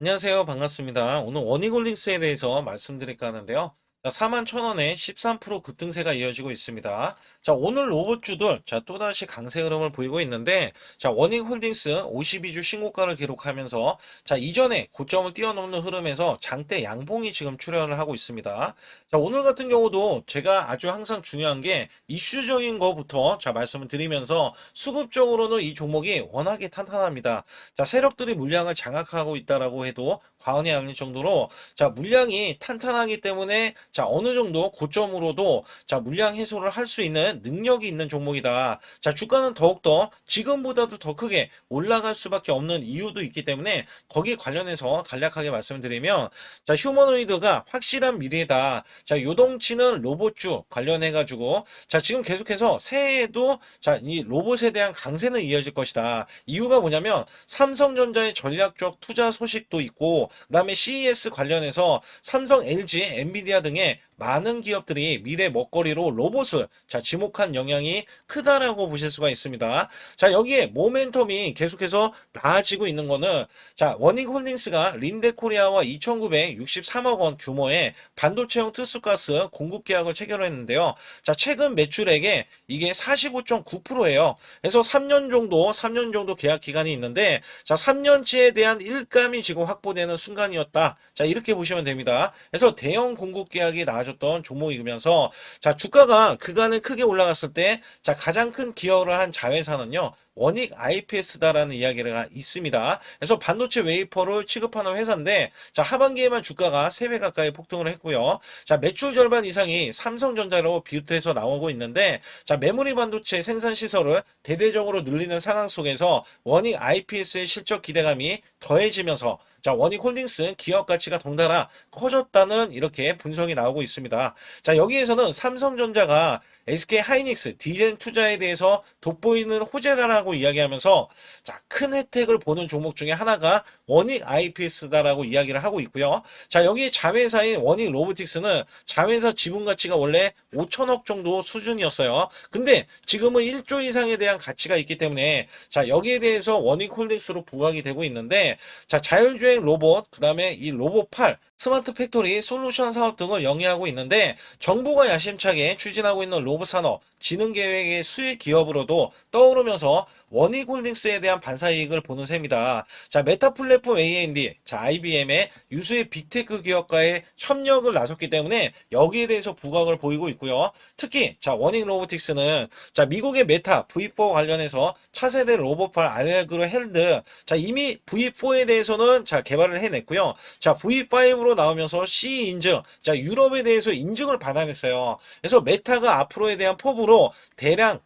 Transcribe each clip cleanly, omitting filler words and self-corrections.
안녕하세요. 반갑습니다. 오늘 원익홀딩스에 대해서 말씀드릴까 하는데요. 자, 41,000원에 13% 급등세가 이어지고 있습니다. 자, 오늘 로봇주들, 자, 또다시 강세 흐름을 보이고 있는데, 자, 원익홀딩스 52주 신고가를 기록하면서, 자, 이전에 고점을 뛰어넘는 흐름에서 장대 양봉이 지금 출현을 하고 있습니다. 자, 오늘 같은 경우도 제가 아주 항상 중요한 게 이슈적인 거부터, 자, 말씀을 드리면서 수급적으로는 이 종목이 워낙에 탄탄합니다. 자, 세력들이 물량을 장악하고 있다라고 해도 과언이 아닐 정도로 자, 물량이 탄탄하기 때문에 자, 어느 정도 고점으로도 자, 물량 해소를 할 수 있는 능력이 있는 종목이다. 자, 주가는 더욱더 지금보다도 더 크게 올라갈 수밖에 없는 이유도 있기 때문에 거기 관련해서 간략하게 말씀드리면 자, 휴머노이드가 확실한 미래다. 자, 요동치는 로봇주 관련해 가지고 자, 지금 계속해서 새해에도 자, 이 로봇에 대한 강세는 이어질 것이다. 이유가 뭐냐면 삼성전자의 전략적 투자 소식도 있고 그다음에 CES 관련해서 삼성, LG, 엔비디아 등의 많은 기업들이 미래 먹거리로 로봇을 자, 지목한 영향이 크다라고 보실 수가 있습니다. 자, 여기에 모멘텀이 계속해서 나아지고 있는 거는 자, 원익홀딩스가 린데코리아와 2,963억 원 규모의 반도체용 특수가스 공급 계약을 체결했는데요. 자, 최근 매출액에 이게 45.9%예요. 그래서 3년 정도 계약 기간이 있는데 자, 3년치에 대한 일감이 지금 확보되는 순간이었다. 자, 이렇게 보시면 됩니다. 그래서 대형 공급 계약이 나아졌던 종목이면서 자, 주가가 그간에 크게 올라갔을 때 자, 가장 큰 기여를 한 자회사는요. 원익 IPS다라는 이야기가 있습니다. 그래서 반도체 웨이퍼를 취급하는 회사인데 자, 하반기에만 주가가 3배 가까이 폭등을 했고요. 자, 매출 절반 이상이 삼성전자로 비롯해서 나오고 있는데 자, 메모리 반도체 생산 시설을 대대적으로 늘리는 상황 속에서 원익 IPS의 실적 기대감이 더해지면서 자, 원익홀딩스 기업 가치가 덩달아 커졌다는 이렇게 분석이 나오고 있습니다. 자, 여기에서는 삼성전자가 SK 하이닉스 디젠 투자에 대해서 돋보이는 호재다라고 이야기하면서 자, 큰 혜택을 보는 종목 중에 하나가 원익 IPS다라고 이야기를 하고 있고요. 자, 여기 자회사인 원익 로보틱스는 자회사 지분 가치가 원래 5천억 정도 수준이었어요. 근데 지금은 1조 이상에 대한 가치가 있기 때문에 자, 여기에 대해서 원익 홀딩스로 부각이 되고 있는데 자, 자율주행 로봇, 그다음에 이 로봇8 스마트 팩토리 솔루션 사업 등을 영위하고 있는데 정부가 야심차게 추진하고 있는 로봇 산업 진흥 계획의 수익 기업으로도 떠오르면서 원익홀딩스에 대한 반사이익을 보는 셈이다. 자, 메타 플랫폼 A&D, 자, IBM의 유수의 빅테크 기업과의 협력을 나섰기 때문에 여기에 대해서 부각을 보이고 있고요. 특히 자, 원익 로보틱스는 자, 미국의 메타 V4 관련해서 차세대 로봇팔 알렉그로 헬드 자, 이미 V4에 대해서는 자, 개발을 해냈고요. 자, V5로 나오면서 CE 인증, 자, 유럽에 대해서 인증을 받아냈어요. 그래서 메타가 앞으로에 대한 포부로 대량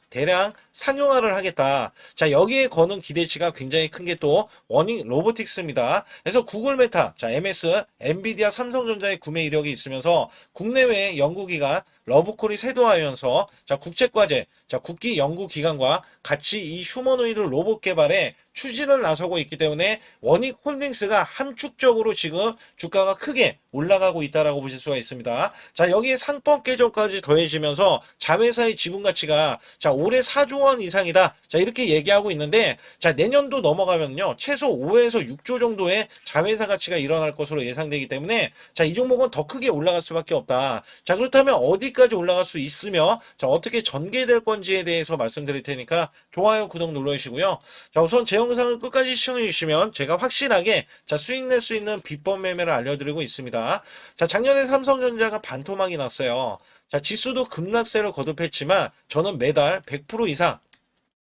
상용화를 하겠다. 자, 여기에 거는 기대치가 굉장히 큰 게 또 원익 로보틱스입니다. 그래서 구글 메타, 자, MS, 엔비디아, 삼성전자의 구매 이력이 있으면서 국내외 연구기관 러브콜이 세도하면서 자, 국제과제, 자, 국기 연구기관과 같이 이 휴머노이드 로봇 개발에 추진을 나서고 있기 때문에 원익 홀딩스가 함축적으로 지금 주가가 크게 올라가고 있다라고 보실 수가 있습니다. 자, 여기에 상법 개정까지 더해지면서 자회사의 지분 가치가 자, 올해 4조 원 이상이다. 자, 이렇게 얘기하고 있는데 자, 내년도 넘어가면요. 최소 5에서 6조 정도의 자회사 가치가 일어날 것으로 예상되기 때문에 자, 이 종목은 더 크게 올라갈 수밖에 없다. 자, 그렇다면 어디까지 올라갈 수 있으며 자, 어떻게 전개될 건지에 대해서 말씀드릴 테니까 좋아요, 구독 눌러주시고요. 자, 우선 제 영상을 끝까지 시청해 주시면 제가 확실하게 자, 수익 낼 수 있는 비법 매매를 알려드리고 있습니다. 자, 작년에 삼성전자가 반토막이 났어요. 자, 지수도 급락세를 거듭했지만 저는 매달 100% 이상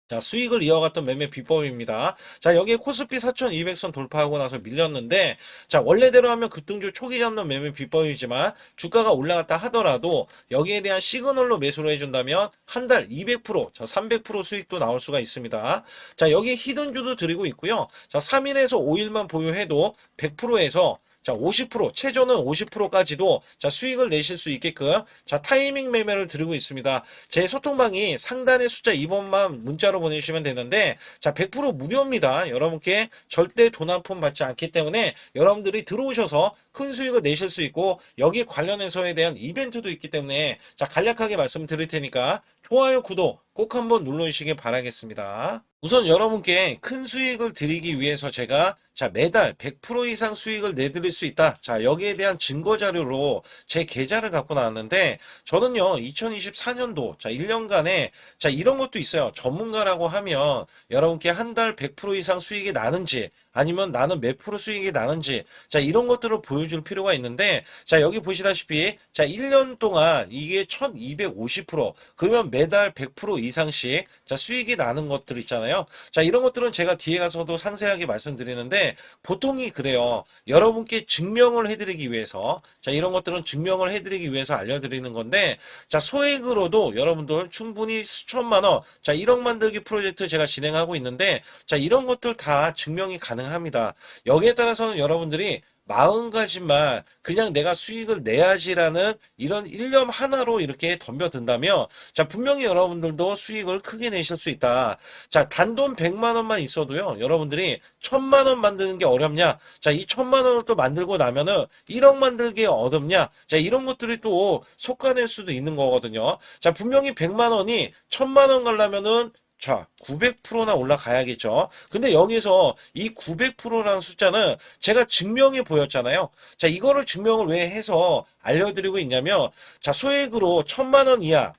자, 수익을 이어갔던 매매 비법입니다. 자, 여기에 코스피 4,200선 돌파하고 나서 밀렸는데, 자, 원래대로 하면 급등주 초기 잡는 매매 비법이지만, 주가가 올라갔다 하더라도, 여기에 대한 시그널로 매수를 해준다면, 한 달 200%, 자, 300% 수익도 나올 수가 있습니다. 자, 여기에 히든주도 드리고 있고요. 자, 3일에서 5일만 보유해도 100%에서 자, 50%, 최저는 50%까지도 자, 수익을 내실 수 있게끔 자, 타이밍 매매를 드리고 있습니다. 제 소통방이 상단의 숫자 2번만 문자로 보내주시면 되는데 자, 100% 무료입니다. 여러분께 절대 돈 한 푼 받지 않기 때문에 여러분들이 들어오셔서 큰 수익을 내실 수 있고 여기 관련해서에 대한 이벤트도 있기 때문에 자, 간략하게 말씀드릴 테니까 좋아요, 구독 꼭 한번 눌러주시길 바라겠습니다. 우선 여러분께 큰 수익을 드리기 위해서 제가 자, 매달 100% 이상 수익을 내드릴 수 있다. 자, 여기에 대한 증거 자료로 제 계좌를 갖고 나왔는데, 저는요, 2024년도, 자, 1년간에, 자, 이런 것도 있어요. 전문가라고 하면 여러분께 한 달 100% 이상 수익이 나는지, 아니면 나는 몇 프로 수익이 나는지, 자, 이런 것들을 보여줄 필요가 있는데, 자, 여기 보시다시피, 자, 1년 동안 이게 1250%, 그러면 매달 100% 이상씩, 자, 수익이 나는 것들 있잖아요. 자, 이런 것들은 제가 뒤에 가서도 상세하게 말씀드리는데, 보통이 그래요. 여러분께 증명을 해드리기 위해서, 자, 이런 것들은 증명을 해드리기 위해서 알려드리는 건데, 자, 소액으로도 여러분들 충분히 수천만 원, 자, 1억 만들기 프로젝트 제가 진행하고 있는데, 자, 이런 것들 다 증명이 가능합니다. 여기에 따라서는 여러분들이 마음가짐만 그냥 내가 수익을 내야지라는 이런 일념 하나로 이렇게 덤벼든다면, 자, 분명히 여러분들도 수익을 크게 내실 수 있다. 자, 단돈 100만 원만 있어도요, 여러분들이 1000만 원 만드는 게 어렵냐? 자, 이 1000만 원을 또 만들고 나면은 1억 만들기 어렵냐? 자, 이런 것들이 또 속아낼 수도 있는 거거든요. 자, 분명히 100만 원이 1000만 원 가려면은, 자, 900%나 올라가야겠죠. 근데 여기서 이 900%라는 숫자는 제가 증명해 보였잖아요. 자, 이거를 증명을 왜 해서 알려드리고 있냐면, 자, 소액으로 1000만 원 이하,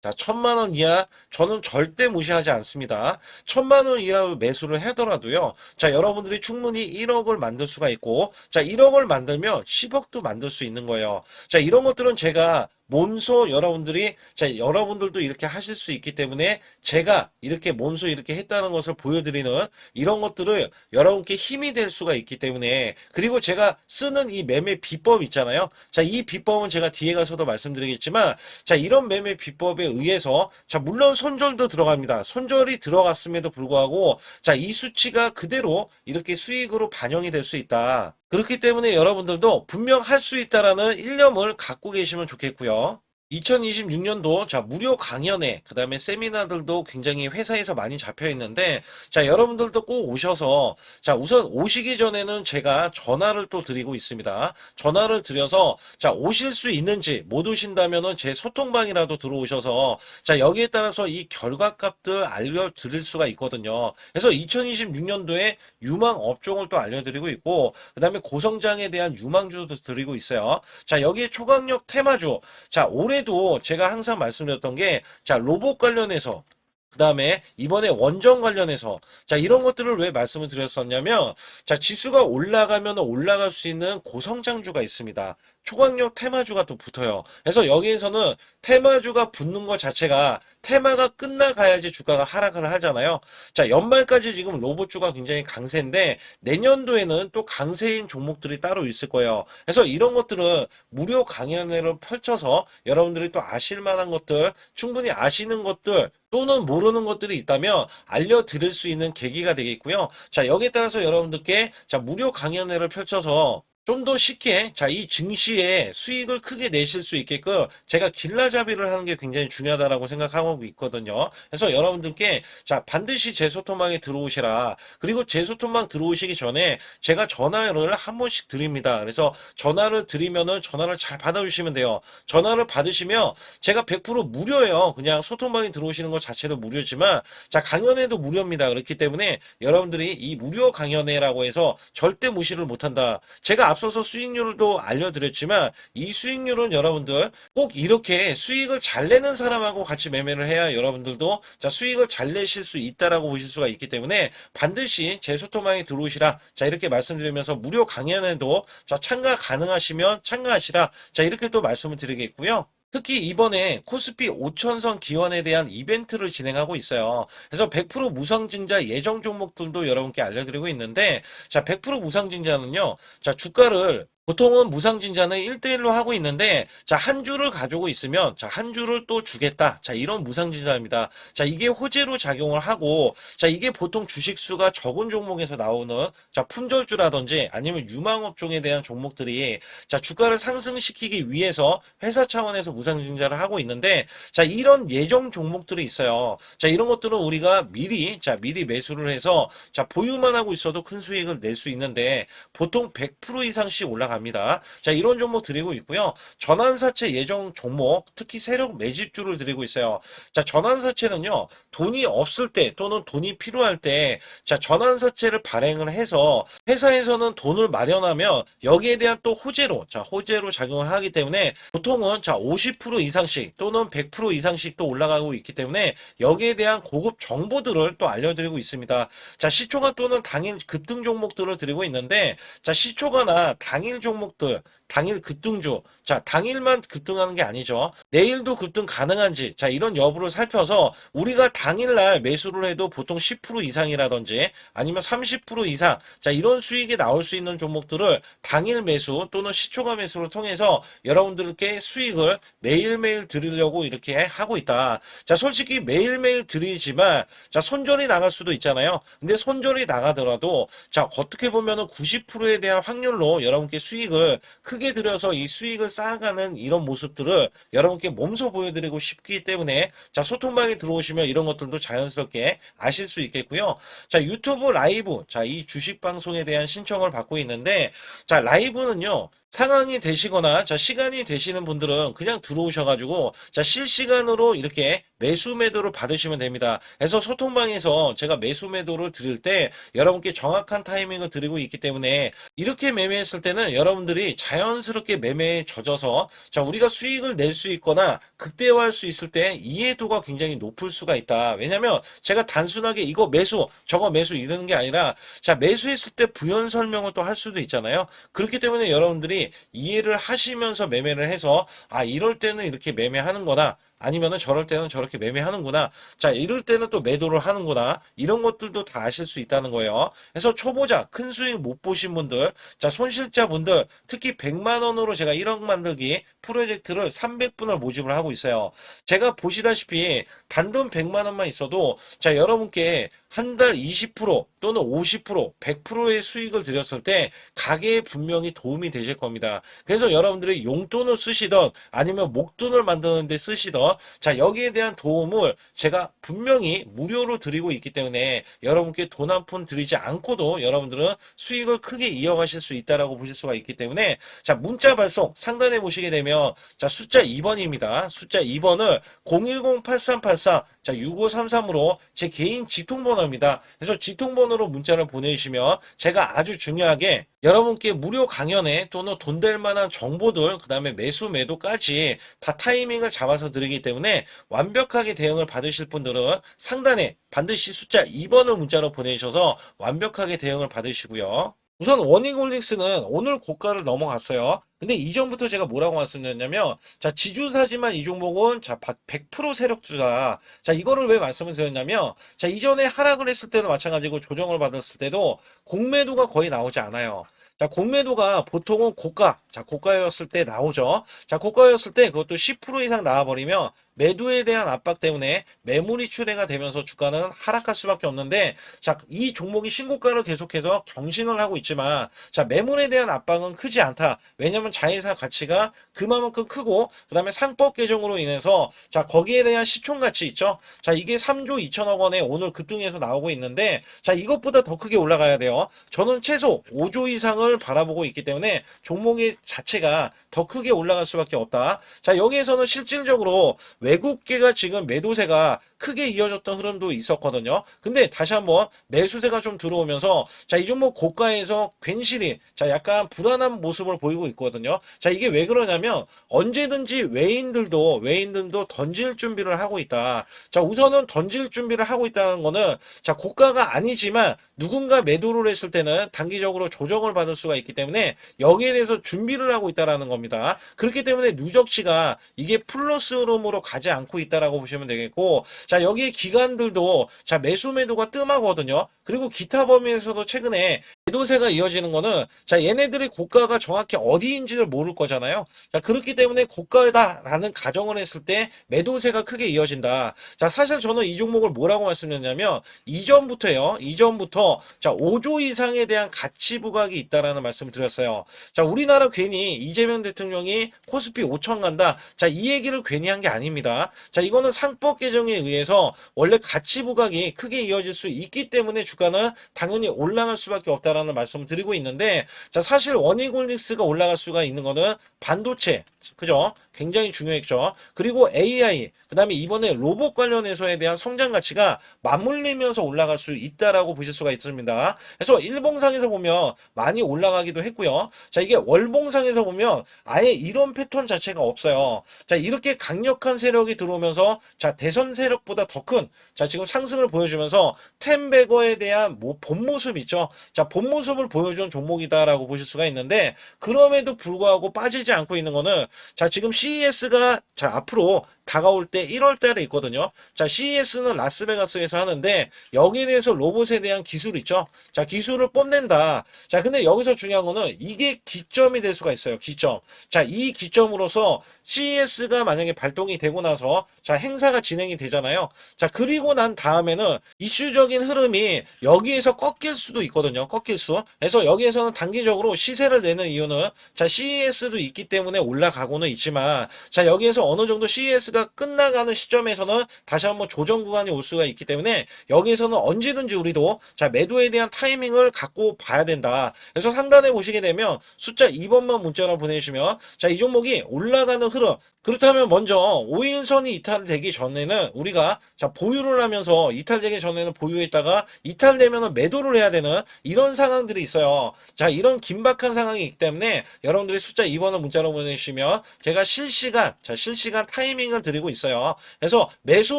자, 1000만 원 이하 저는 절대 무시하지 않습니다. 1000만 원 이하 매수를 하더라도요. 자, 여러분들이 충분히 1억을 만들 수가 있고, 자, 1억을 만들면 10억도 만들 수 있는 거예요. 자, 이런 것들은 제가 몸소 여러분들이, 자, 여러분들도 이렇게 하실 수 있기 때문에 제가 이렇게 몸소 이렇게 했다는 것을 보여드리는 이런 것들을 여러분께 힘이 될 수가 있기 때문에, 그리고 제가 쓰는 이 매매 비법 있잖아요. 자, 이 비법은 제가 뒤에 가서도 말씀드리겠지만, 자, 이런 매매 비법에 의해서, 자, 물론 손절도 들어갑니다. 손절이 들어갔음에도 불구하고, 자, 이 수치가 그대로 이렇게 수익으로 반영이 될 수 있다. 그렇기 때문에 여러분들도 분명 할 수 있다라는 일념을 갖고 계시면 좋겠고요. 2026년도 자, 무료 강연회, 그 다음에 세미나들도 굉장히 회사에서 많이 잡혀 있는데, 자, 여러분들도 꼭 오셔서, 자, 우선 오시기 전에는 제가 전화를 또 드리고 있습니다. 전화를 드려서, 자, 오실 수 있는지, 못 오신다면은 제 소통방이라도 들어오셔서, 자, 여기에 따라서 이 결과값들 알려드릴 수가 있거든요. 그래서 2026년도에 유망 업종을 또 알려드리고 있고, 그 다음에 고성장에 대한 유망주도 드리고 있어요. 자, 여기에 초강력 테마주, 자, 올해도 제가 항상 말씀드렸던 게, 자, 로봇 관련해서, 그 다음에 이번에 원전 관련해서, 자, 이런 것들을 왜 말씀을 드렸었냐면, 자, 지수가 올라가면 올라갈 수 있는 고성장주가 있습니다. 초강력 테마주가 또 붙어요. 그래서 여기에서는 테마주가 붙는 것 자체가, 테마가 끝나가야지 주가가 하락을 하잖아요. 자, 연말까지 지금 로봇주가 굉장히 강세인데, 내년도에는 또 강세인 종목들이 따로 있을 거예요. 그래서 이런 것들은 무료 강연회를 펼쳐서 여러분들이 또 아실 만한 것들, 충분히 아시는 것들, 또는 모르는 것들이 있다면 알려드릴 수 있는 계기가 되겠고요. 자, 여기에 따라서 여러분들께, 자, 무료 강연회를 펼쳐서 좀 더 쉽게, 자, 이 증시에 수익을 크게 내실 수 있게끔 제가 길라잡이를 하는 게 굉장히 중요하다라고 생각하고 있거든요. 그래서 여러분들께, 자, 반드시 제 소통방에 들어오시라. 그리고 제 소통방 들어오시기 전에 제가 전화를 한 번씩 드립니다. 그래서 전화를 드리면은 전화를 잘 받아주시면 돼요. 전화를 받으시면 제가 100% 무료예요. 그냥 소통방에 들어오시는 것 자체도 무료지만, 자, 강연회도 무료입니다. 그렇기 때문에 여러분들이 이 무료 강연회라고 해서 절대 무시를 못한다. 제가 앞서서 수익률도 알려드렸지만, 이 수익률은 여러분들 꼭 이렇게 수익을 잘 내는 사람하고 같이 매매를 해야 여러분들도, 자, 수익을 잘 내실 수 있다라고 보실 수가 있기 때문에 반드시 제 소통방에 들어오시라. 자, 이렇게 말씀드리면서 무료 강연에도, 자, 참가 가능하시면 참가하시라. 자, 이렇게 또 말씀을 드리겠고요. 특히 이번에 코스피 5천선 기원에 대한 이벤트를 진행하고 있어요. 그래서 100% 무상증자 예정 종목들도 여러분께 알려드리고 있는데, 자, 100% 무상증자는요, 자, 주가를 보통은 무상증자는 1대1로 하고 있는데, 자, 한 주를 가지고 있으면, 자, 한 주를 또 주겠다. 자, 이런 무상증자입니다. 자, 이게 호재로 작용을 하고, 자, 이게 보통 주식수가 적은 종목에서 나오는, 자, 품절주라든지 아니면 유망업종에 대한 종목들이, 자, 주가를 상승시키기 위해서 회사 차원에서 무상증자를 하고 있는데, 자, 이런 예정 종목들이 있어요. 자, 이런 것들은 우리가 미리, 자, 미리 매수를 해서, 자, 보유만 하고 있어도 큰 수익을 낼 수 있는데, 보통 100% 이상씩 올라가 올라갑니다. 자, 이런 종목 드리고 있고요. 전환사채 예정 종목, 특히 세력 매집주를 드리고 있어요. 자, 전환사채는요, 돈이 없을 때 또는 돈이 필요할 때, 자, 전환사채를 발행을 해서 회사에서는 돈을 마련하면 여기에 대한 또 호재로, 자, 호재로 작용을 하기 때문에 보통은 자, 50% 이상씩 또는 100% 이상씩 또 올라가고 있기 때문에 여기에 대한 고급 정보들을 또 알려드리고 있습니다. 자, 시초가 또는 당일 급등 종목들을 드리고 있는데, 자, 시초가나 당일 종목들, 당일 급등주, 자, 당일만 급등하는 게 아니죠. 내일도 급등 가능한지, 자, 이런 여부를 살펴서 우리가 당일날 매수를 해도 보통 10% 이상이라든지 아니면 30% 이상, 자, 이런 수익이 나올 수 있는 종목들을 당일 매수 또는 시초가 매수를 통해서 여러분들께 수익을 매일매일 드리려고 이렇게 하고 있다. 자, 솔직히 매일매일 드리지만, 자, 손절이 나갈 수도 있잖아요. 근데 손절이 나가더라도, 자, 어떻게 보면은 90%에 대한 확률로 여러분께 수익을 크게 들여서 이 수익을 쌓아가는 이런 모습들을 여러분께 몸소 보여드리고 싶기 때문에, 자, 소통방에 들어오시면 이런 것들도 자연스럽게 아실 수 있겠고요. 자, 유튜브 라이브, 자, 이 주식 방송에 대한 신청을 받고 있는데, 자, 라이브는요, 상황이 되시거나, 자, 시간이 되시는 분들은 그냥 들어오셔가지고, 자, 실시간으로 이렇게 매수 매도를 받으시면 됩니다. 그래서 소통방에서 제가 매수 매도를 드릴 때 여러분께 정확한 타이밍을 드리고 있기 때문에 이렇게 매매했을 때는 여러분들이 자연스럽게 매매에 젖어서, 자, 우리가 수익을 낼 수 있거나 극대화할 수 있을 때 이해도가 굉장히 높을 수가 있다. 왜냐면 제가 단순하게 이거 매수, 저거 매수 이러는 게 아니라, 자, 매수했을 때 부연 설명을 또 할 수도 있잖아요. 그렇기 때문에 여러분들이 이해를 하시면서 매매를 해서, 아, 이럴 때는 이렇게 매매하는 거다. 아니면은 저럴 때는 저렇게 매매하는구나. 자, 이럴 때는 또 매도를 하는구나. 이런 것들도 다 아실 수 있다는 거예요. 그래서 초보자, 큰 수익 못 보신 분들, 자, 손실자분들, 특히 100만 원으로 제가 1억 만들기 프로젝트를 300분을 모집을 하고 있어요. 제가 보시다시피 단돈 100만 원만 있어도, 자, 여러분께 한 달 20% 또는 50%, 100%의 수익을 드렸을 때 가게에 분명히 도움이 되실 겁니다. 그래서 여러분들이 용돈을 쓰시던 아니면 목돈을 만드는 데 쓰시던, 자, 여기에 대한 도움을 제가 분명히 무료로 드리고 있기 때문에 여러분께 돈 한 푼 드리지 않고도 여러분들은 수익을 크게 이어가실 수 있다라고 보실 수가 있기 때문에, 자, 문자 발송 상단에 보시게 되면, 자, 숫자 2번입니다. 숫자 2번을 010-8384, 자, 6533으로 제 개인 직통번호입니다. 그래서 직통번호로 문자를 보내주시면 제가 아주 중요하게 여러분께 무료 강연에 또는 돈 될 만한 정보들, 그 다음에 매수 매도까지 다 타이밍을 잡아서 드리기 때문에 완벽하게 대응을 받으실 분들은 상단에 반드시 숫자 2번을 문자로 보내주셔서 완벽하게 대응을 받으시고요. 우선 원익홀딩스는 오늘 고가를 넘어갔어요. 근데 이전부터 제가 뭐라고 말씀드렸냐면, 자, 지주사지만 이 종목은 자, 100% 세력주다. 자, 이거를 왜 말씀을 드렸냐면, 자, 이전에 하락을 했을 때도 마찬가지고 조정을 받았을 때도 공매도가 거의 나오지 않아요. 자, 공매도가 보통은 고가, 자, 고가였을 때 나오죠. 자, 고가였을 때 그것도 10% 이상 나와버리면 매도에 대한 압박 때문에 매물이 출회가 되면서 주가는 하락할 수밖에 없는데, 자, 이 종목이 신고가를 계속해서 경신을 하고 있지만, 자, 매물에 대한 압박은 크지 않다. 왜냐면 자회사 가치가 그만큼 크고, 그 다음에 상법 개정으로 인해서, 자, 거기에 대한 시총가치 있죠. 자, 이게 3조 2천억 원에 오늘 급등해서 나오고 있는데, 자, 이것보다 더 크게 올라가야 돼요. 저는 최소 5조 이상을 바라보고 있기 때문에 종목의 자체가 더 크게 올라갈 수밖에 없다. 자, 여기에서는 실질적으로 외국계가 지금 매도세가 크게 이어졌던 흐름도 있었거든요. 근데 다시 한번 매수세가 좀 들어오면서, 자, 이 종목 고가에서 괜시리, 자, 약간 불안한 모습을 보이고 있거든요. 자, 이게 왜 그러냐면 언제든지 외인들도 던질 준비를 하고 있다. 자, 우선은 던질 준비를 하고 있다는 거는, 자, 고가가 아니지만 누군가 매도를 했을 때는 단기적으로 조정을 받을 수가 있기 때문에 여기에 대해서 준비를 하고 있다라는 겁니다. 그렇기 때문에 누적치가 이게 플러스 흐름으로 가지 않고 있다라고 보시면 되겠고, 자, 여기에 기관들도, 자, 매수 매도가 뜸하거든요. 그리고 기타 범위에서도 최근에 매도세가 이어지는 거는, 자, 얘네들의 고가가 정확히 어디인지를 모를 거잖아요. 자, 그렇기 때문에 고가다라는 가정을 했을 때 매도세가 크게 이어진다. 자, 사실 저는 이 종목을 뭐라고 말씀드렸냐면, 이전부터, 자, 5조 이상에 대한 가치 부각이 있다라는 말씀을 드렸어요. 자, 우리나라 괜히 이재명 대통령이 코스피 5천 간다. 자, 이 얘기를 괜히 한 게 아닙니다. 자, 이거는 상법 개정에 의해서 원래 가치 부각이 크게 이어질 수 있기 때문에 주가는 당연히 올라갈 수밖에 없다라는 있다라는 말씀을 드리고 있는데, 자, 사실 원익홀딩스가 올라갈 수가 있는 거는 반도체, 그죠? 굉장히 중요했죠. 그리고 AI, 그 다음에 이번에 로봇 관련해서에 대한 성장 가치가 맞물리면서 올라갈 수 있다라고 보실 수가 있습니다. 그래서 일봉상에서 보면 많이 올라가기도 했고요. 자, 이게 월봉상에서 보면 아예 이런 패턴 자체가 없어요. 자, 이렇게 강력한 세력이 들어오면서, 자, 대선 세력보다 더 큰, 자, 지금 상승을 보여주면서 템베거에 대한 본 모습 있죠. 자, 본 모습을 보여준 종목이다라고 보실 수가 있는데, 그럼에도 불구하고 빠지지 않고 있는 거는, 자, 지금 CES가, 자, 앞으로 다가올 때 1월 달에 있거든요. 자, CES는 라스베가스에서 하는데, 여기에 대해서 로봇에 대한 기술 있죠. 자, 기술을 뽐낸다. 자, 근데 여기서 중요한 거는 이게 기점이 될 수가 있어요. 기점. 자, 이 기점으로서 CES가 만약에 발동이 되고 나서, 자, 행사가 진행이 되잖아요. 자, 그리고 난 다음에는 이슈적인 흐름이 여기에서 꺾일 수도 있거든요. 꺾일 수. 그래서 여기에서는 단기적으로 시세를 내는 이유는, 자, CES도 있기 때문에 올라가고는 있지만, 자, 여기에서 어느 정도 CES가 끝나가는 시점에서는 다시 한번 조정 구간이 올 수가 있기 때문에, 여기에서는 언제든지 우리도, 자, 매도에 대한 타이밍을 갖고 봐야 된다. 그래서 상단에 보시게 되면 숫자 2번만 문자로 보내주시면, 자, 이 종목이 올라가는 흐름, 그렇다면 먼저 5일선이 이탈되기 전에는 우리가, 자, 보유를 하면서, 이탈되기 전에는 보유했다가 이탈되면 매도를 해야 되는 이런 상황들이 있어요. 자, 이런 긴박한 상황이 있기 때문에 여러분들이 숫자 2번을 문자로 보내주시면 제가 실시간 타이밍을 드리고 있어요. 그래서 매수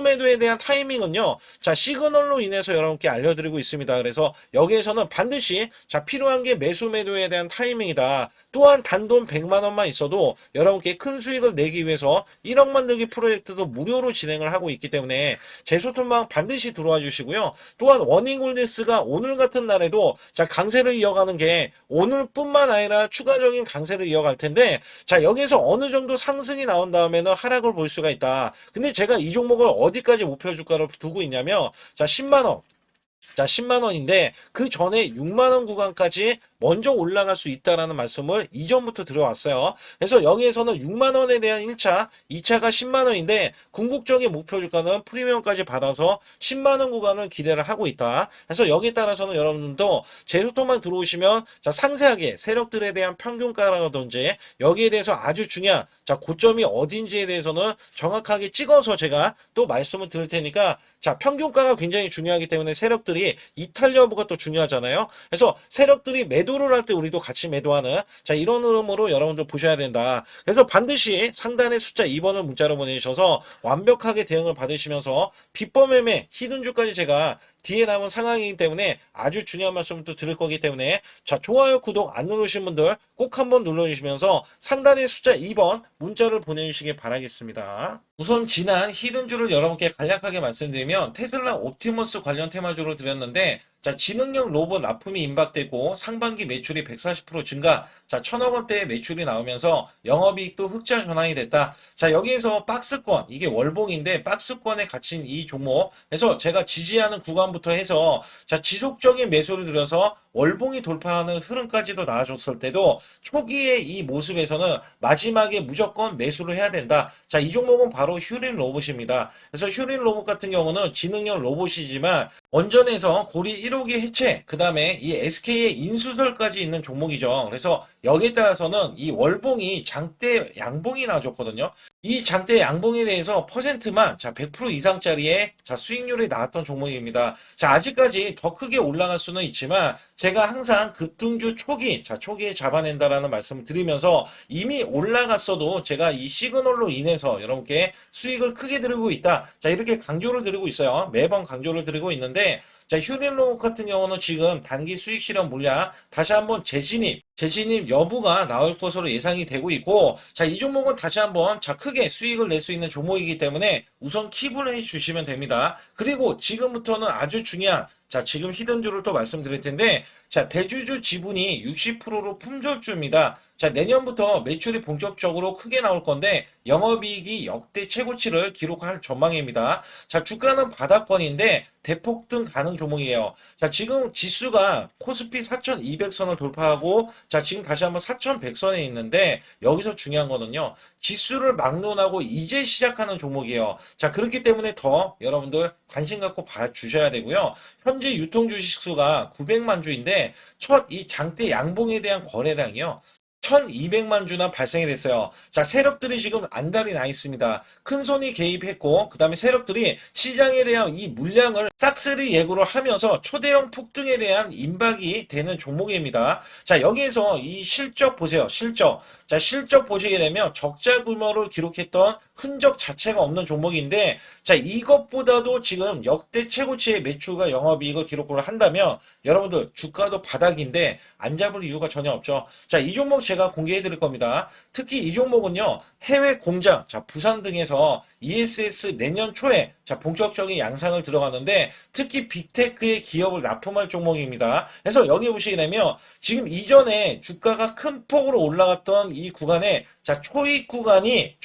매도에 대한 타이밍은요, 자, 시그널로 인해서 여러분께 알려드리고 있습니다. 그래서 여기에서는 반드시, 자, 필요한 게 매수 매도에 대한 타이밍이다. 또한 단돈 100만 원만 있어도 여러분께 큰 수익을 내기 위해서 1억 만들기 프로젝트도 무료로 진행을 하고 있기 때문에 제 소통방 반드시 들어와 주시고요. 또한 원익홀딩스가 오늘 같은 날에도, 자, 강세를 이어가는 게 오늘뿐만 아니라 추가적인 강세를 이어갈 텐데, 자, 여기에서 어느 정도 상승이 나온 다음에는 하락을 볼 수가 있다. 근데 제가 이 종목을 어디까지 목표 주가를 두고 있냐면, 자, 10만 원. 자, 10만 원인데 그 전에 6만 원 구간까지 먼저 올라갈 수 있다라는 말씀을 이전부터 들어왔어요. 그래서 여기에서는 6만 원에 대한 1차, 2차가 10만 원인데 궁극적인 목표 주가는 프리미엄까지 받아서 10만 원 구간을 기대를 하고 있다. 그래서 여기에 따라서는 여러분들도 제 소통만 들어오시면, 자, 상세하게 세력들에 대한 평균가라든지 여기에 대해서 아주 중요한, 자, 고점이 어딘지에 대해서는 정확하게 찍어서 제가 또 말씀을 드릴 테니까, 자, 평균가가 굉장히 중요하기 때문에 세력들이 이탈 여부가 또 중요하잖아요. 그래서 세력들이 매도를 할 때 우리도 같이 매도하는, 자, 이런 흐름으로 여러분들 보셔야 된다. 그래서 반드시 상단에 숫자 2번을 문자로 보내주셔서 완벽하게 대응을 받으시면서 비법 매매, 히든주까지 제가 뒤에 남은 상황이기 때문에 아주 중요한 말씀을 또 드릴 거기 때문에, 자, 좋아요, 구독 안 누르신 분들 꼭 한번 눌러주시면서 상단에 숫자 2번 문자를 보내주시기 바라겠습니다. 우선 지난 히든주를 여러분께 간략하게 말씀드리면 테슬라 옵티머스 관련 테마주로 드렸는데, 자, 지능형 로봇 납품이 임박되고 상반기 매출이 140% 증가, 자, 1,000억 원대의 매출이 나오면서 영업이익도 흑자 전환이 됐다. 자, 여기에서 박스권, 이게 월봉인데 박스권에 갇힌 이 종목, 그래서 제가 지지하는 구간부터 해서, 자, 지속적인 매수를 들여서 월봉이 돌파하는 흐름까지도 나와줬을 때도 초기에 이 모습에서는 마지막에 무조건 매수를 해야 된다. 자, 이 종목은 바로 휴린 로봇입니다. 그래서 휴린 로봇 같은 경우는 지능형 로봇이지만 원전에서 고리 1호기 해체, 그 다음에 이 SK의 인수설까지 있는 종목이죠. 그래서 여기에 따라서는 이 월봉이 장대 양봉이 나와줬거든요. 이 장대 양봉에 대해서 퍼센트만, 자, 100% 이상짜리의, 자, 수익률이 나왔던 종목입니다. 자, 아직까지 더 크게 올라갈 수는 있지만 제가 항상 급등주 초기, 자, 초기에 잡아낸다라는 말씀을 드리면서 이미 올라갔어도 제가 이 시그널로 인해서 여러분께 수익을 크게 드리고 있다. 자, 이렇게 강조를 드리고 있어요. 매번 강조를 드리고 있는데, 자, 휴린로봇 같은 경우는 지금 단기 수익 실현 물량 다시 한번 재진입 여부가 나올 것으로 예상이 되고 있고, 자, 이 종목은 다시 한번, 자, 크게 수익을 낼 수 있는 종목이기 때문에 우선 킵을 해 주시면 됩니다. 그리고 지금부터는 아주 중요한, 자, 지금 히든주를 또 말씀드릴 텐데, 자, 대주주 지분이 60%로 품절주입니다. 자, 내년부터 매출이 본격적으로 크게 나올 건데 영업이익이 역대 최고치를 기록할 전망입니다. 자, 주가는 바닥권인데 대폭등 가능 종목이에요. 자, 지금 지수가 코스피 4,200선을 돌파하고, 자, 지금 다시 한번 4,100선에 있는데 여기서 중요한 거는요, 지수를 막론하고 이제 시작하는 종목이에요. 자, 그렇기 때문에 더 여러분들 관심 갖고 봐주셔야 되고요. 현재 유통 주식수가 900만 주인데 첫 이 장대 양봉에 대한 거래량이요. 1200만 주나 발생이 됐어요. 자, 세력들이 지금 안달이 나 있습니다. 큰 손이 개입했고, 그 다음에 세력들이 시장에 대한 이 물량을 싹쓸이 예고를 하면서 초대형 폭등에 대한 임박이 되는 종목입니다. 자, 여기에서 이 실적 보세요. 실적. 자, 실적 보시게 되면 적자 규모를 기록했던 흔적 자체가 없는 종목인데, 자, 이것보다도 지금 역대 최고치의 매출과 영업이익을 기록을 한다면 여러분들 주가도 바닥인데 안 잡을 이유가 전혀 없죠. 자, 이 종목 제가 공개해 드릴 겁니다. 특히 이 종목은요, 해외 공장, 자, 부산 등에서 ESS 내년 초에 자, 본격적인 양상을 들어가는데 특히 빅테크의 기업을 납품할 종목입니다. 그래서 여기 보시게 되면 지금 이전에 주가가 큰 폭으로 올라갔던 이 구간에 자, 초입 구간이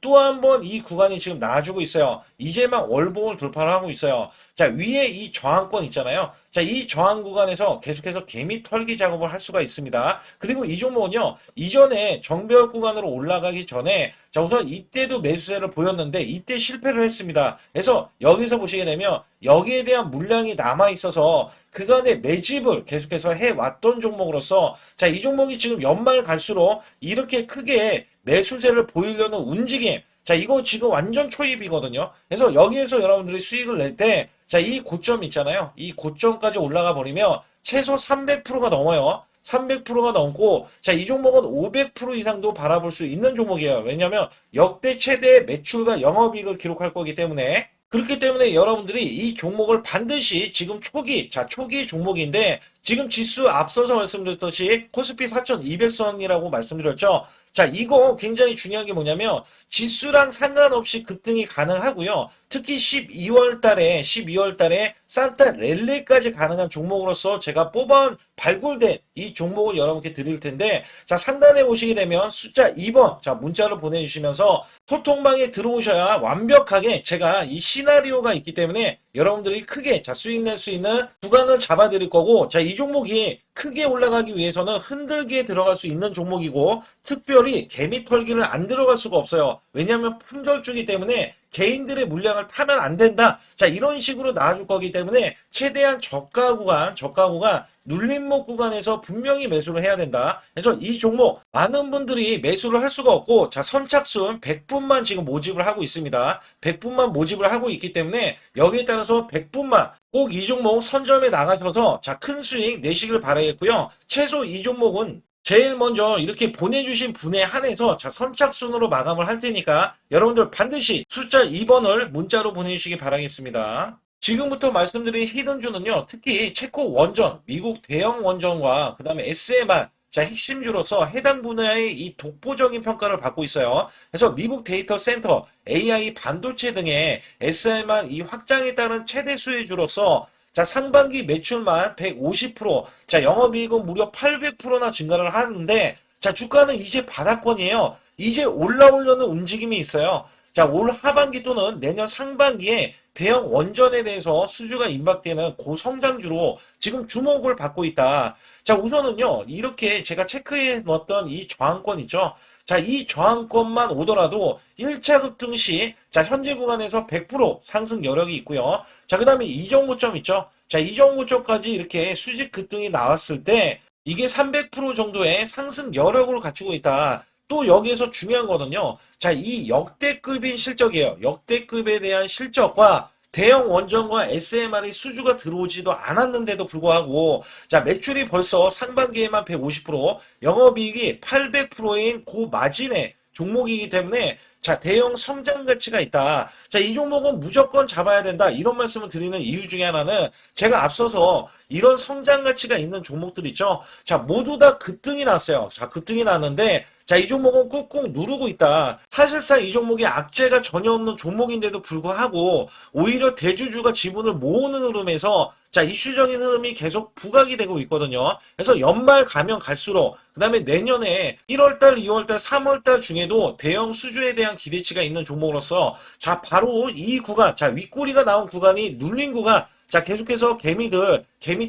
또 한 번 이 구간이 지금 나와주고 있어요. 이제 막 월봉을 돌파를 하고 있어요. 자, 위에 이 저항권 있잖아요. 자, 이 저항 구간에서 계속해서 개미 털기 작업을 할 수가 있습니다. 그리고 이 종목은요, 이전에 정배열 구간으로 올라가기 전에 자, 우선 이때도 매수세를 보였는데 이때 실패를 했습니다. 그래서 여기서 보시게 되면 여기에 대한 물량이 남아 있어서 그간의 매집을 계속해서 해왔던 종목으로서 자, 이 종목이 지금 연말 갈수록 이렇게 크게 매수세를 보이려는 움직임. 자, 이거 지금 완전 초입이거든요. 그래서 여기에서 여러분들이 수익을 낼 때, 자, 이 고점 있잖아요. 이 고점까지 올라가 버리면 최소 300%가 넘어요. 300%가 넘고, 자, 이 종목은 500% 이상도 바라볼 수 있는 종목이에요. 왜냐면 역대 최대 매출과 영업이익을 기록할 거기 때문에. 그렇기 때문에 여러분들이 이 종목을 반드시 지금 초기, 자, 초기 종목인데, 지금 지수 앞서서 말씀드렸듯이 코스피 4200선이라고 말씀드렸죠. 자, 이거 굉장히 중요한 게 뭐냐면 지수랑 상관없이 급등이 가능하고요. 특히 12월 달에 산타 랠리까지 가능한 종목으로서 제가 뽑아온 발굴된 이 종목을 여러분께 드릴 텐데 자, 상단에 보시게 되면 숫자 2번 자, 문자를 보내주시면서 소통방에 들어오셔야 완벽하게 제가 이 시나리오가 있기 때문에 여러분들이 크게 자, 수익 낼 수 있는 구간을 잡아 드릴 거고 자, 이 종목이 크게 올라가기 위해서는 흔들기에 들어갈 수 있는 종목이고 특별히 개미 털기를 안 들어갈 수가 없어요. 왜냐하면 품절주기 때문에 개인들의 물량을 타면 안 된다. 자, 이런 식으로 나와줄 거기 때문에 최대한 저가 구간 눌림목 구간에서 분명히 매수를 해야 된다. 그래서 이 종목 많은 분들이 매수를 할 수가 없고 자, 선착순 100분만 지금 모집을 하고 있습니다. 100분만 모집을 하고 있기 때문에 여기에 따라서 100분만 꼭 이 종목 선점에 나가셔서 자, 큰 수익 내시길 바라겠고요. 최소 이 종목은 제일 먼저 이렇게 보내주신 분에 한해서 자, 선착순으로 마감을 할 테니까 여러분들 반드시 숫자 2번을 문자로 보내주시기 바라겠습니다. 지금부터 말씀드린 히든주는요, 특히 체코 원전, 미국 대형 원전과 그 다음에 SMR, 자, 핵심주로서 해당 분야의 이 독보적인 평가를 받고 있어요. 그래서 미국 데이터 센터, AI 반도체 등의 SMR 이 확장에 따른 최대 수혜주로서 자, 상반기 매출만 150%, 자, 영업이익은 무려 800%나 증가를 하는데, 자, 주가는 이제 바닥권이에요. 이제 올라오려는 움직임이 있어요. 자, 올 하반기 또는 내년 상반기에 대형 원전에 대해서 수주가 임박되는 고성장주로 지금 주목을 받고 있다. 자, 우선은요, 이렇게 제가 체크해 놓았던 이 저항권 있죠. 자, 이 저항권만 오더라도 1차 급등 시, 자, 현재 구간에서 100% 상승 여력이 있고요. 자, 그 다음에 이전 고점 있죠. 자, 이전 고점까지 이렇게 수직 급등이 나왔을 때, 이게 300% 정도의 상승 여력을 갖추고 있다. 또 여기에서 중요한 거는요. 자, 이 역대급인 실적이에요. 역대급에 대한 실적과 대형 원전과 SMR이 수주가 들어오지도 않았는데도 불구하고 자, 매출이 벌써 상반기에만 150%, 영업이익이 800%인 고마진의 종목이기 때문에 자, 대형 성장 가치가 있다. 자, 이 종목은 무조건 잡아야 된다. 이런 말씀을 드리는 이유 중에 하나는 제가 앞서서 이런 성장 가치가 있는 종목들 있죠. 자, 모두 다 급등이 났어요. 자, 급등이 났는데 자, 이 종목은 꾹꾹 누르고 있다. 사실상 이 종목이 악재가 전혀 없는 종목인데도 불구하고 오히려 대주주가 지분을 모으는 흐름에서 자, 이슈적인 흐름이 계속 부각이 되고 있거든요. 그래서 연말 가면 갈수록 그 다음에 내년에 1월달, 2월달, 3월달 중에도 대형 수주에 대한 기대치가 있는 종목으로서 자, 바로 이 구간, 자, 윗꼬리가 나온 구간이 눌린 구간, 자, 계속해서 개미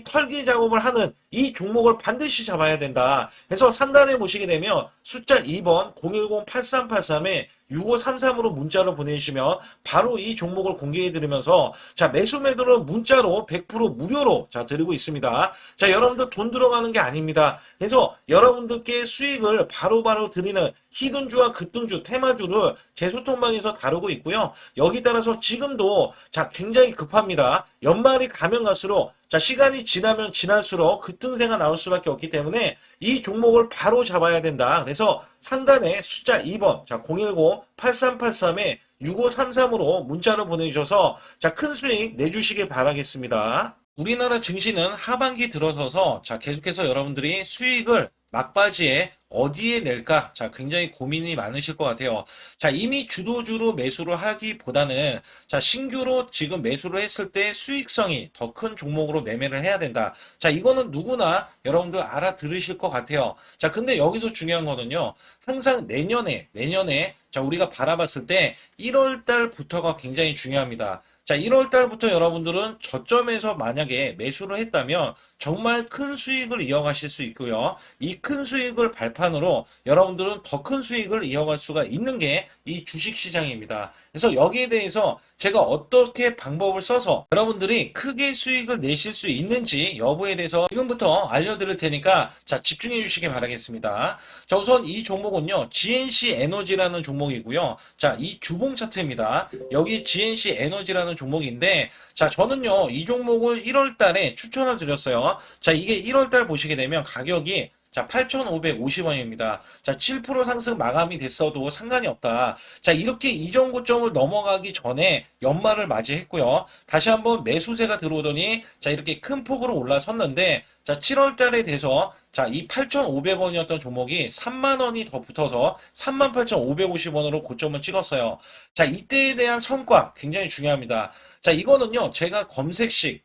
털기 작업을 하는 이 종목을 반드시 잡아야 된다. 그래서 상단에 보시게 되면 숫자 2번 010-8383에 6533으로 문자를 보내주시면 바로 이 종목을 공개해 드리면서 자, 매수 매도는 문자로 100% 무료로 자, 드리고 있습니다. 자, 여러분들 돈 들어가는 게 아닙니다. 그래서 여러분들께 수익을 바로바로 드리는 히든주와 급등주, 테마주를 제 소통방에서 다루고 있고요. 여기 따라서 지금도 자, 굉장히 급합니다. 연말이 가면 갈수록 자, 시간이 지나면 지날수록 급등세가 나올 수밖에 없기 때문에 이 종목을 바로 잡아야 된다. 그래서 상단에 숫자 2번, 자, 010-8383에 6533으로 문자를 보내주셔서 자, 큰 수익 내주시길 바라겠습니다. 우리나라 증시는 하반기 들어서서 자, 계속해서 여러분들이 수익을 막바지에 어디에 낼까? 자, 굉장히 고민이 많으실 것 같아요. 자, 이미 주도주로 매수를 하기보다는 자, 신규로 지금 매수를 했을 때 수익성이 더 큰 종목으로 매매를 해야 된다. 자, 이거는 누구나 여러분들 알아들으실 것 같아요. 자, 근데 여기서 중요한 거는요. 항상 내년에 자, 우리가 바라봤을 때 1월 달부터가 굉장히 중요합니다. 자, 1월 달부터 여러분들은 저점에서 만약에 매수를 했다면 정말 큰 수익을 이어가실 수 있고요. 이 큰 수익을 발판으로 여러분들은 더 큰 수익을 이어갈 수가 있는 게 이 주식시장입니다. 그래서 여기에 대해서 제가 어떻게 방법을 써서 여러분들이 크게 수익을 내실 수 있는지 여부에 대해서 지금부터 알려드릴 테니까 자, 집중해 주시기 바라겠습니다. 자, 우선 이 종목은요, GNC 에너지라는 종목이고요. 자, 이 주봉 차트입니다. 여기 GNC 에너지라는 종목인데 자, 저는요, 이 종목을 1월 달에 추천을 드렸어요. 자, 이게 1월 달 보시게 되면 가격이 자, 8,550원입니다. 자, 7% 상승 마감이 됐어도 상관이 없다. 자, 이렇게 이전 고점을 넘어가기 전에 연말을 맞이했고요. 다시 한번 매수세가 들어오더니 자, 이렇게 큰 폭으로 올라섰는데 자, 7월 달에 돼서 자, 이 8,500원이었던 종목이 3만 원이 더 붙어서 38,550원으로 고점을 찍었어요. 자, 이때에 대한 성과 굉장히 중요합니다. 자, 이거는요, 제가 검색식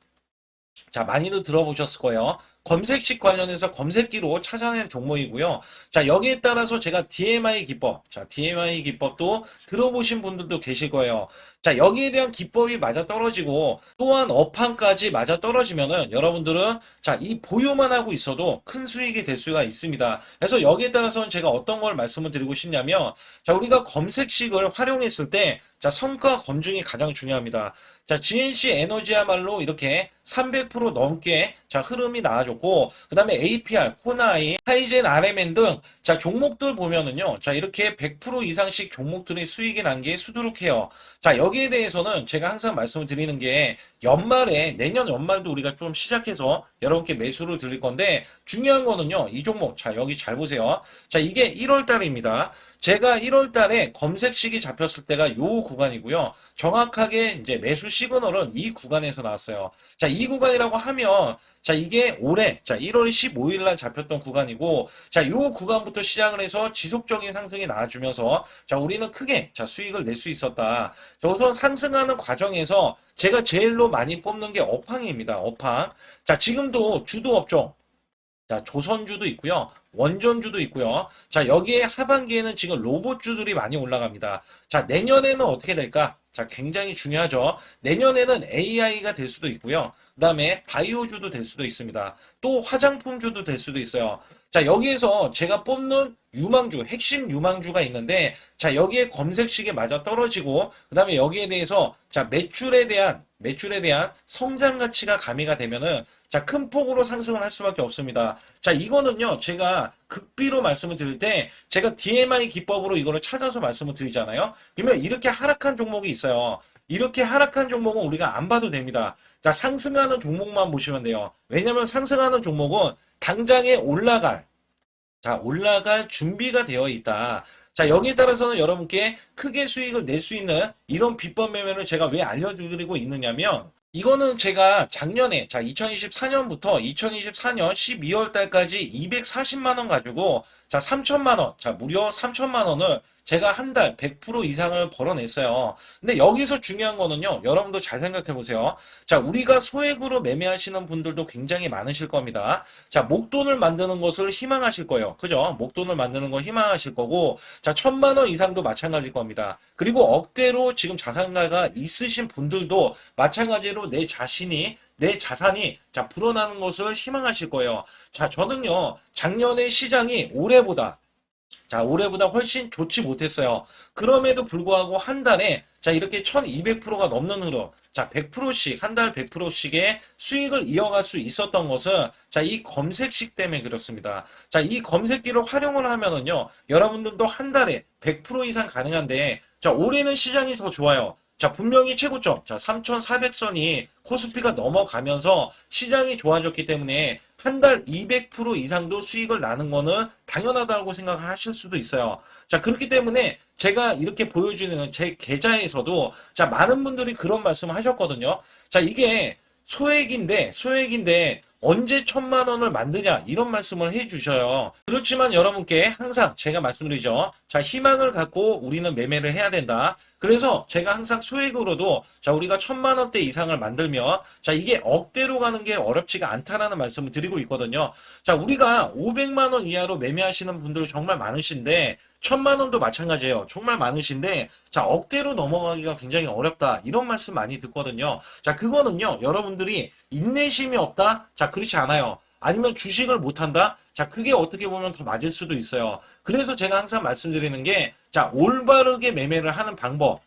자, 많이들 들어보셨을 거예요. 검색식 관련해서 검색기로 찾아낸 종목이고요. 자, 여기에 따라서 제가 DMI 기법, 자, DMI 기법도 들어보신 분들도 계실 거예요. 자, 여기에 대한 기법이 맞아 떨어지고 또한 업황까지 맞아 떨어지면은 여러분들은 자, 이 보유만 하고 있어도 큰 수익이 될 수가 있습니다. 그래서 여기에 따라서는 제가 어떤 걸 말씀을 드리고 싶냐면 자, 우리가 검색식을 활용했을 때 자, 성과 검증이 가장 중요합니다. 자, GNC 에너지야말로 이렇게 300% 넘게 자, 흐름이 나와줬고, 그 다음에 APR, 코나이, 하이젠, RMN 등 자, 종목들 보면은요. 자, 이렇게 100% 이상씩 종목들이 수익이 난 게 수두룩해요. 자, 여기에 대해서는 제가 항상 말씀을 드리는 게 연말에 내년 연말도 우리가 좀 시작해서 여러분께 매수를 드릴 건데 중요한 거는요. 이 종목 자, 여기 잘 보세요. 자, 이게 1월 달입니다. 제가 1월 달에 검색식이 잡혔을 때가 요 구간이고요. 정확하게 이제 매수 시그널은 이 구간에서 나왔어요. 자, 이 구간이라고 하면 자, 이게 올해 자, 1월 15일 날 잡혔던 구간이고 자, 요 구간부터 시작을 해서 지속적인 상승이 나와주면서 자, 우리는 크게 자, 수익을 낼 수 있었다. 자, 우선 상승하는 과정에서 제가 제일로 많이 뽑는 게 업황입니다. 업황. 자, 지금도 주도 업종 자, 조선주도 있고요. 원전주도 있고요. 자, 여기에 하반기에는 지금 로봇주들이 많이 올라갑니다. 자, 내년에는 어떻게 될까? 자, 굉장히 중요하죠. 내년에는 AI가 될 수도 있고요. 그 다음에 바이오주도 될 수도 있습니다. 또 화장품주도 될 수도 있어요. 자, 여기에서 제가 뽑는 유망주, 핵심 유망주가 있는데, 자, 여기에 검색식에 맞아 떨어지고, 그 다음에 여기에 대해서, 자, 매출에 대한 성장 가치가 가미가 되면은, 자, 큰 폭으로 상승을 할 수밖에 없습니다. 자, 이거는요, 제가 극비로 말씀을 드릴 때, 제가 DMI 기법으로 이거를 찾아서 말씀을 드리잖아요. 그러면 이렇게 하락한 종목이 있어요. 이렇게 하락한 종목은 우리가 안 봐도 됩니다. 자, 상승하는 종목만 보시면 돼요. 왜냐면 상승하는 종목은 당장에 올라갈 준비가 되어 있다. 자, 여기에 따라서는 여러분께 크게 수익을 낼 수 있는 이런 비법 매매를 제가 왜 알려드리고 있느냐면, 이거는 제가 작년에, 자, 2024년부터 2024년 12월 달까지 240만 원 가지고, 자, 3천만 원, 자, 무려 3천만 원을 제가 한 달 100% 이상을 벌어냈어요. 근데 여기서 중요한 거는요, 여러분도 잘 생각해 보세요. 자, 우리가 소액으로 매매하시는 분들도 굉장히 많으실 겁니다. 자, 목돈을 만드는 것을 희망하실 거예요. 그죠? 목돈을 만드는 걸 희망하실 거고, 자, 1,000만 원 이상도 마찬가지일 겁니다. 그리고 억대로 지금 자산가가 있으신 분들도 마찬가지로 내 자신이 내 자산이 자, 불어나는 것을 희망하실 거예요. 자, 저는요, 작년에 시장이 올해보다 훨씬 좋지 못했어요. 그럼에도 불구하고 한 달에 자 이렇게 1200%가 넘는 흐름, 자 100%씩 한 달 100%씩의 수익을 이어갈 수 있었던 것은 자 이 검색식 때문에 그렇습니다. 자 이 검색기를 활용을 하면은요 여러분들도 한 달에 100% 이상 가능한데 자 올해는 시장이 더 좋아요. 자 분명히 최고점 자 3,400선이 코스피가 넘어가면서 시장이 좋아졌기 때문에 한 달 200% 이상도 수익을 나는 거는 당연하다고 생각을 하실 수도 있어요. 자, 그렇기 때문에 제가 이렇게 보여주는 제 계좌에서도 자, 많은 분들이 그런 말씀을 하셨거든요. 자, 이게 소액인데 언제 1,000만 원을 만드냐 이런 말씀을 해주셔요. 그렇지만 여러분께 항상 제가 말씀드리죠. 자, 희망을 갖고 우리는 매매를 해야 된다. 그래서 제가 항상 소액으로도 자 우리가 1,000만 원대 이상을 만들면 자 이게 억대로 가는 게 어렵지가 않다라는 말씀을 드리고 있거든요. 자 우리가 500만 원 이하로 매매하시는 분들 정말 많으신데 1,000만 원도 마찬가지예요. 정말 많으신데 자 억대로 넘어가기가 굉장히 어렵다 이런 말씀 많이 듣거든요. 자 그거는요 여러분들이 인내심이 없다? 자 그렇지 않아요. 아니면 주식을 못한다? 자 그게 어떻게 보면 더 맞을 수도 있어요. 그래서 제가 항상 말씀드리는 게 자 올바르게 매매를 하는 방법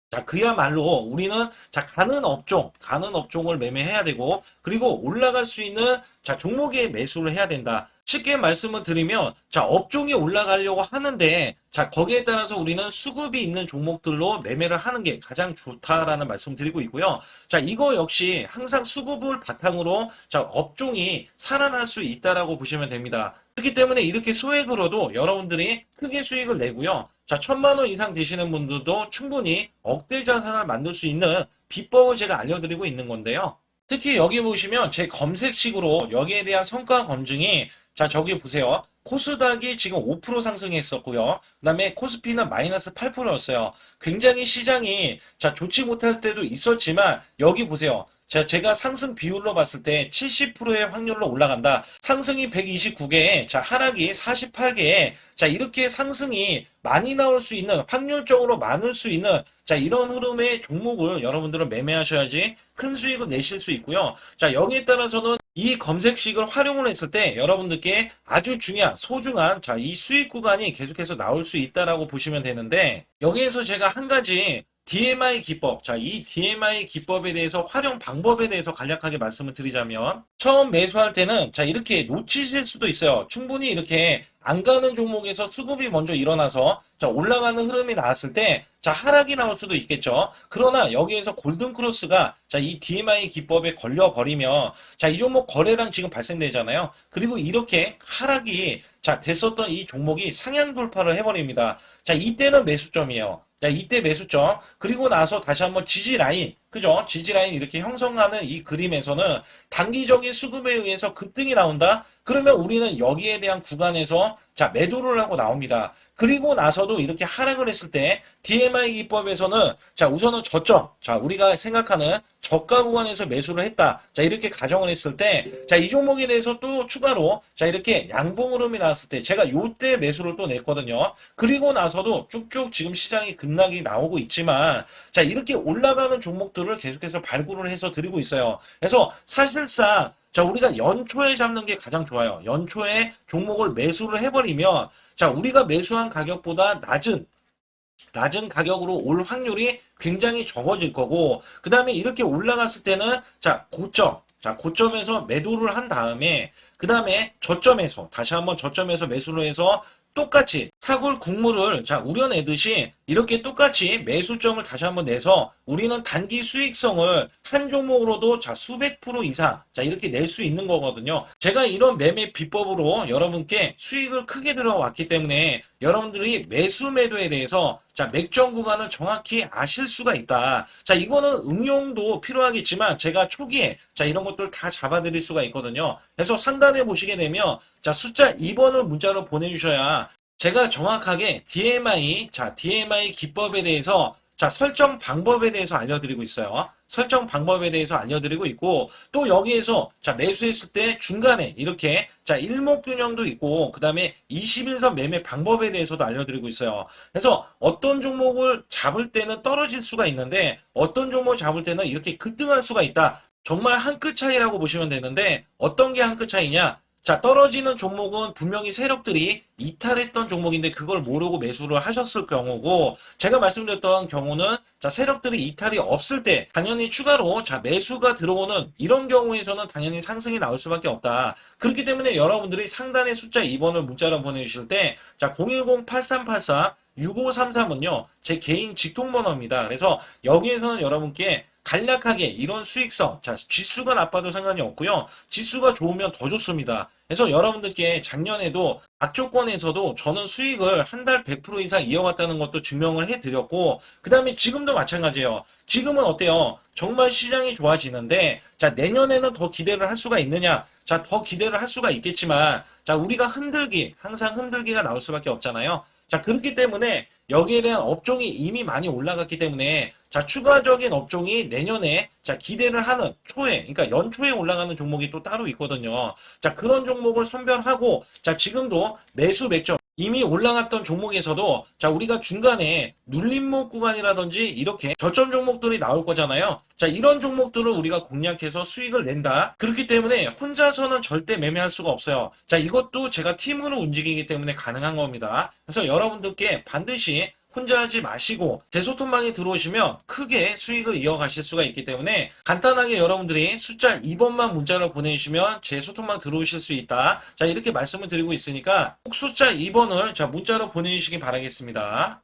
자, 그야말로 우리는 자, 가는 업종을 매매해야 되고, 그리고 올라갈 수 있는 자, 종목에 매수를 해야 된다. 쉽게 말씀을 드리면, 자, 업종이 올라가려고 하는데, 자, 거기에 따라서 우리는 수급이 있는 종목들로 매매를 하는 게 가장 좋다라는 말씀 드리고 있고요. 자, 이거 역시 항상 수급을 바탕으로 자, 업종이 살아날 수 있다라고 보시면 됩니다. 그렇기 때문에 이렇게 소액으로도 여러분들이 크게 수익을 내고요. 자, 1,000만 원 이상 되시는 분들도 충분히 억대 자산을 만들 수 있는 비법을 제가 알려드리고 있는 건데요. 특히 여기 보시면 제 검색식으로 여기에 대한 성과 검증이 자, 저기 보세요. 코스닥이 지금 5% 상승했었고요. 그 다음에 코스피는 마이너스 8%였어요. 굉장히 시장이 자, 좋지 못할 때도 있었지만 여기 보세요. 자, 제가 상승 비율로 봤을 때 70%의 확률로 올라간다. 상승이 129개에, 자, 하락이 48개에, 자, 이렇게 상승이 많이 나올 수 있는, 확률적으로 많을 수 있는, 자, 이런 흐름의 종목을 여러분들은 매매하셔야지 큰 수익을 내실 수 있고요. 자, 여기에 따라서는 이 검색식을 활용을 했을 때 여러분들께 아주 중요한, 소중한, 자, 이 수익 구간이 계속해서 나올 수 있다라고 보시면 되는데, 여기에서 제가 한 가지 DMI 기법. 자, 이 DMI 기법에 대해서 활용 방법에 대해서 간략하게 말씀을 드리자면 처음 매수할 때는 자, 이렇게 놓치실 수도 있어요. 충분히 이렇게 안 가는 종목에서 수급이 먼저 일어나서 자, 올라가는 흐름이 나왔을 때 자, 하락이 나올 수도 있겠죠. 그러나 여기에서 골든 크로스가 자, 이 DMI 기법에 걸려 버리면 자, 이 종목 거래량 지금 발생되잖아요. 그리고 이렇게 하락이 자, 됐었던 이 종목이 상향 돌파를 해버립니다. 자, 이때는 매수점이에요. 자, 이때 매수점. 그리고 나서 다시 한번 지지라인. 그죠? 지지라인 이렇게 형성하는 이 그림에서는 단기적인 수급에 의해서 급등이 나온다? 그러면 우리는 여기에 대한 구간에서 자, 매도를 하고 나옵니다. 그리고 나서도 이렇게 하락을 했을 때 DMI 기법에서는 자, 우선은 저점. 자, 우리가 생각하는 저가 구간에서 매수를 했다. 자, 이렇게 가정을 했을 때 자, 이 종목에 대해서 또 추가로 자, 이렇게 양봉 흐름이 나왔을 때 제가 요때 매수를 또 냈거든요. 그리고 나서도 쭉쭉 지금 시장이 급락이 나오고 있지만 자, 이렇게 올라가는 종목들을 계속해서 발굴을 해서 드리고 있어요. 그래서 사실상 자, 우리가 연초에 잡는 게 가장 좋아요. 연초에 종목을 매수를 해버리면 자, 우리가 매수한 가격보다 낮은 가격으로 올 확률이 굉장히 적어질 거고, 그 다음에 이렇게 올라갔을 때는, 자, 고점에서 매도를 한 다음에, 그 다음에 저점에서, 다시 한번 저점에서 매수를 해서 똑같이 사골 국물을 자 우려내듯이 이렇게 똑같이 매수점을 다시 한번 내서 우리는 단기 수익성을 한 종목으로도 자 수백 프로 이상 자 이렇게 낼 수 있는 거거든요. 제가 이런 매매 비법으로 여러분께 수익을 크게 들어왔기 때문에 여러분들이 매수 매도에 대해서 자 맥점 구간을 정확히 아실 수가 있다. 자 이거는 응용도 필요하겠지만 제가 초기에 자 이런 것들 다 잡아드릴 수가 있거든요. 그래서 상단에 보시게 되면 자 숫자 2번을 문자로 보내주셔야 제가 정확하게 DMI 기법에 대해서 자 설정 방법에 대해서 알려드리고 있어요. 설정 방법에 대해서 알려드리고 있고 또 여기에서 자 매수했을 때 중간에 이렇게 자 일목균형도 있고 그 다음에 21선 매매 방법에 대해서도 알려드리고 있어요. 그래서 어떤 종목을 잡을 때는 떨어질 수가 있는데 어떤 종목을 잡을 때는 이렇게 급등할 수가 있다. 정말 한 끗 차이라고 보시면 되는데 어떤 게 한 끗 차이냐? 자, 떨어지는 종목은 분명히 세력들이 이탈했던 종목인데 그걸 모르고 매수를 하셨을 경우고 제가 말씀드렸던 경우는 자, 세력들이 이탈이 없을 때 당연히 추가로 자, 매수가 들어오는 이런 경우에서는 당연히 상승이 나올 수밖에 없다. 그렇기 때문에 여러분들이 상단의 숫자 2번을 문자로 보내주실 때 자, 010-8384 6533은요, 제 개인 직통번호입니다. 그래서 여기에서는 여러분께 간략하게 이런 수익성, 자, 지수가 나빠도 상관이 없고요. 지수가 좋으면 더 좋습니다. 그래서 여러분들께 작년에도 악조건에서도 저는 수익을 한 달 100% 이상 이어갔다는 것도 증명을 해드렸고, 그 다음에 지금도 마찬가지예요. 지금은 어때요? 정말 시장이 좋아지는데, 자, 내년에는 더 기대를 할 수가 있느냐? 자, 더 기대를 할 수가 있겠지만, 자, 우리가 항상 흔들기가 나올 수밖에 없잖아요. 자, 그렇기 때문에 여기에 대한 업종이 이미 많이 올라갔기 때문에 자, 추가적인 업종이 내년에 자, 기대를 하는 초에, 그러니까 연초에 올라가는 종목이 또 따로 있거든요. 자, 그런 종목을 선별하고 자, 지금도 매수 맥점 이미 올라갔던 종목에서도 자, 우리가 중간에 눌림목 구간이라든지 이렇게 저점 종목들이 나올 거잖아요. 자, 이런 종목들을 우리가 공략해서 수익을 낸다. 그렇기 때문에 혼자서는 절대 매매할 수가 없어요. 자, 이것도 제가 팀으로 움직이기 때문에 가능한 겁니다. 그래서 여러분들께 반드시 혼자 하지 마시고 대소통방에 들어오시면 크게 수익을 이어가실 수가 있기 때문에 간단하게 여러분들이 숫자 2번만 문자로 보내주시면 제 소통방 들어오실 수 있다. 자, 이렇게 말씀을 드리고 있으니까 꼭 숫자 2번을 자, 문자로 보내주시기 바라겠습니다.